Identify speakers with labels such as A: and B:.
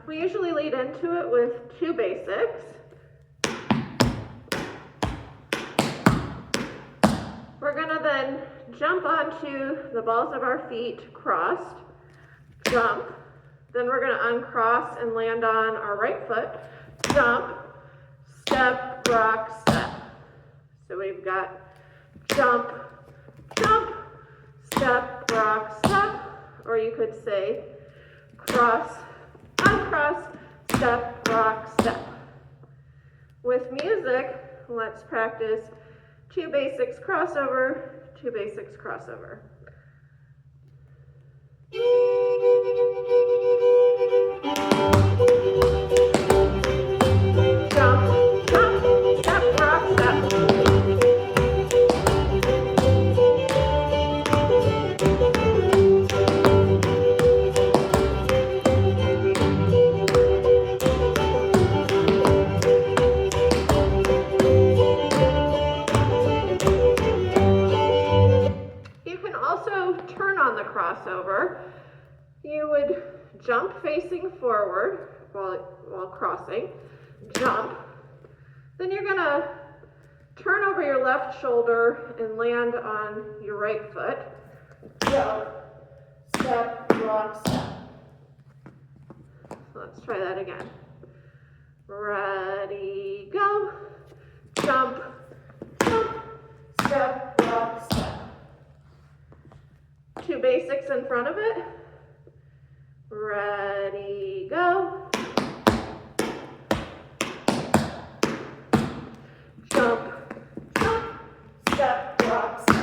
A: We usually lead into it with 2 basics. We're going to then jump onto the balls of our feet crossed, jump, then we're going to uncross and land on our right foot, jump, step, rock, step. So we've got jump, jump, step, rock, step, or you could say cross, uncross, step, rock, step. With music, let's practice 2 basics crossover, 2 basics crossover. Jump, jump, step, rock, step. Crossover, you would jump facing forward while crossing, jump, then you're going to turn over your left shoulder and land on your right foot, jump, step, rock, step. So let's try that again. Ready, go, jump, jump, step, rock, step. 2 basics in front of it. Ready, go. Jump, jump, step, rock, step.